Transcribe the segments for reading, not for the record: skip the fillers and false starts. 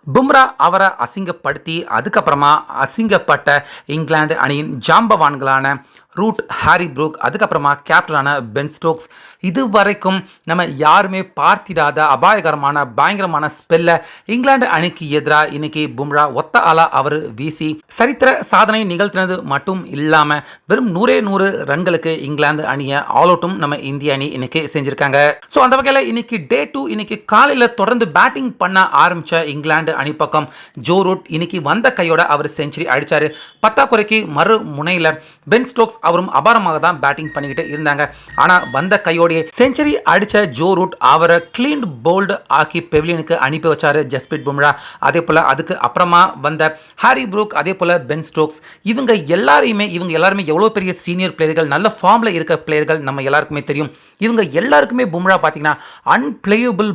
பும்ரா அவரை அசிங்கப்படுத்தி அதுக்கப்புறமா அசிங்கப்பட்ட இங்கிலாந்து அணியின் ஜாம்பவான்களான ரூட், ஹாரி ப்ரூக், அதுக்கப்புறமா கேப்டனான பென் ஸ்டோக்ஸ், இதுவரைக்கும் நம்ம யாருமே பார்த்திடாத அபாயகரமான பயங்கரமான ஸ்பெல்ல இங்கிலாந்து அணிக்கு எதிராக இன்னைக்கு பும்ரா ஒத்த ஆளா அவர் வீசி சரித்திர சாதனை நிகழ்த்தினது மட்டும் இல்லாம வெறும் 100 ரன்களுக்கு இங்கிலாந்து அணியை ஆல் அவுட்டும் நம்ம இந்திய அணி இன்னைக்கு செஞ்சிருக்காங்க. ஸோ அந்த வகையில் இன்னைக்கு டே 2 இன்னைக்கு காலையில் தொடர்ந்து பேட்டிங் பண்ண ஆரம்பிச்ச இங்கிலாந்து அணி பக்கம் ஜோ ரூட் இன்னைக்கு வந்த கையோட அவர் செஞ்சுரி அடிச்சாரு. பத்தாக்குறைக்கு மறு முனையில் பென் ஸ்டோக்ஸ் அவரும் அபாரமாக தான் பேட்டிங் பண்ணிக்கிட்டு இருந்தாங்க. ஆனா வந்த கையோடைய செஞ்சுரி அடிச்ச ஜோ ரூட் அவரை கிளீன் போல்டு ஆக்கி பெவிலியனுக்கு அனுப்பி வச்சாரு ஜஸ்பிரீத் பும்ரா. அதே போல அதுக்கு அப்புறமா வந்த ஹாரி ப்ரூக், அதே போல பென் ஸ்டோக்ஸ், இவங்க எல்லாருமே எவ்வளவு பெரிய சீனியர் பிளேயர்கள், நல்ல ஃபார்ம்ல இருக்க பிளேயர்கள் நம்ம எல்லாருக்குமே தெரியும். இவங்க எல்லாருக்குமே பும்ரா பார்த்தீங்கன்னா அன்பிளேயபிள்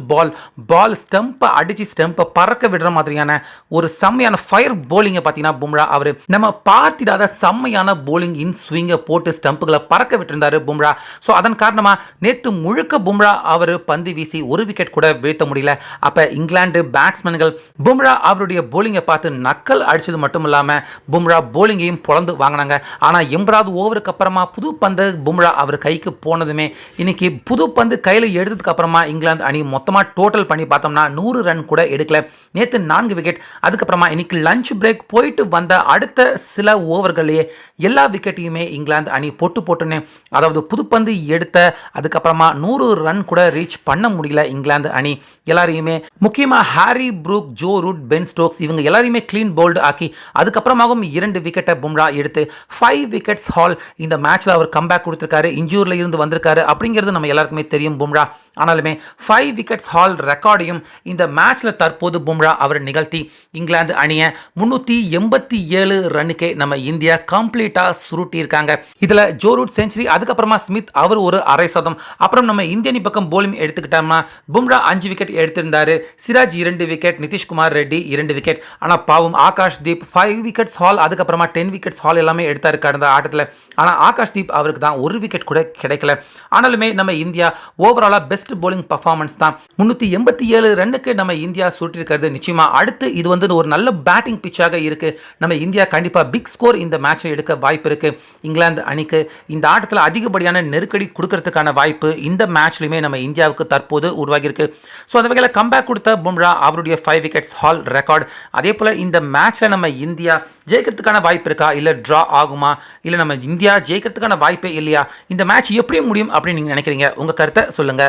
பால் ஸ்டம்பை அடிச்சு ஸ்டம்பை பறக்க விடுற மாதிரியான ஒரு செம்மையான ஃபயர் போலிங்கை பார்த்தீங்கன்னா பும்ரா அவர் நம்ம பார்த்திடாத செம்மையான போலிங் இன் ஸ்விங்கை போட்டு ஸ்டம்புகளை பறக்க விட்டுருந்தாரு பும்ரா. ஸோ அதன் காரணமாக நேற்று முழுக்க பும்ரா அவர் பந்து வீசி ஒரு விக்கெட் கூட வீழ்த்த முடியல. அப்போ இங்கிலாந்து பேட்ஸ்மேன்கள் பும்ரா அவருடைய போலிங்கை பார்த்து நக்கல் அடிச்சது மட்டும் இல்லாமல் பும்ரா போலிங்கையும் பொழந்து வாங்கினாங்க. ஆனால் 80வது ஓவருக்கு அப்புறமா புது பந்து பும்ரா அவர் கைக்கு போனதுமே இன்னைக்கு புது பந்து கையில் எடுத்ததுக்கு அப்புறமா இங்கிலாந்து அணி மொத்தமாக டோட்டல் பண்ணி பார்த்தோம்னா 100 ரன் கூட எடுக்கல. நேற்று 4 விக்கெட். அதுக்கப்புறமா இன்னைக்கு லஞ்ச் பிரேக் போயிட்டு வந்த அடுத்த சில ஓவர்களையே எல்லா விக்கெட்டையுமே இங்கிலாந்து அணி போட்டுன்னு, அதாவது புதுப்பந்து எடுத்த அதுக்கப்புறமா 100 ரன் கூட ரீச் பண்ண முடியல இங்கிலாந்து அணி. எல்லாரையுமே முக்கியமாக Harry Brook, Joe Root, Ben Stokes இவங்க எல்லாரையுமே கிளீன் போல்டு ஆக்கி அதுக்கப்புறமாகவும் 2 விக்கெட்டை பும்ரா எடுத்து 5 விக்கெட்ஸ் ஹால் இந்த மேட்ச்ல அவர் கம்பேக் கொடுத்திருக்காரு. இன்ஜூரில் இருந்து வந்திருக்காரு அப்படிங்கிறது நம்ம எல்லாருக்குமே தெரியும் பும்ரா. ஆனாலுமே 5 விக்கெட்ஸ் ஹால் ரெக்கார்டையும் இந்த மேட்ச்ல தற்போது பும்ரா அவர் நிகழ்த்தி இங்கிலாந்து அணியை 387 ரன்னுக்கே நம்ம இந்தியா கம்ப்ளீட்டா சுருட்டி இருக்காங்க. இதுல ஜோ ரூட் செஞ்சுரி, அதுக்கப்புறமா ஸ்மித் அவர் ஒரு அரை சதம், அப்புறம் நம்ம இந்திய அணி பக்கம் போலிங் எடுத்துக்கிட்டோம்னா Bumrah 5 wicket எடுத்திருந்தாரு, Siraj 2 wicket, Nitish Kumar Reddy 2 wicket. ஆனா பாவம் ஆகாஷ் தீப் 5 விக்கெட்ஸ் ஹால், அதுக்கப்புறமா 10 விக்கெட்ஸ் ஹால் எல்லாமே எடுத்தாரு கடந்த ஆட்டத்தில். ஆனா ஆகாஷ் தீப் அவருக்கு தான் 1 விக்கெட் கூட கிடைக்கல. ஆனாலுமே நம்ம இந்தியா ஓவராலா பெஸ்ட் போலிங் பர்ஃபார்மன்ஸ் தான். 387 ரன்னுக்கு நம்ம இந்தியா சுட்டி இருக்கிறது நிச்சயமா அடுத்து இது ஒரு நல்ல பேட்டிங் பிச்சாக இருக்கு. நம்ம இந்தியா கண்டிப்பா பிக் ஸ்கோர் இந்த மேட்சை எடுக்க வாய்ப்பு இருக்கு. இங்கிலாந்து அணிக்கு இந்த ஆட்டத்தில் அதிகப்படியான நெருக்கடி கொடுக்கறதுக்கான வாய்ப்பு இந்த மேட்ச்லயுமே நம்ம இந்தியாவுக்கு தற்போது உருவாகி இருக்கு. ஸோ அந்த வகையில் கம்பேக் கொடுத்த பும்ரா அவருடைய 5 விக்கெட்ஸ் ஹால் ரெக்கார்ட். அதே போல இந்த மேட்ச்ல நம்ம இந்தியா ஜெயிக்கிறதுக்கான வாய்ப்பு இருக்கா, இல்ல டிரா ஆகுமா, இல்ல நம்ம இந்தியா ஜெயிக்கிறதுக்கான வாய்ப்பே இல்லையா, இந்த மேட்ச் எப்படி முடியும் அப்படின்னு நீங்க நினைக்கிறீங்க? உங்க கருத்தை சொல்லுங்க.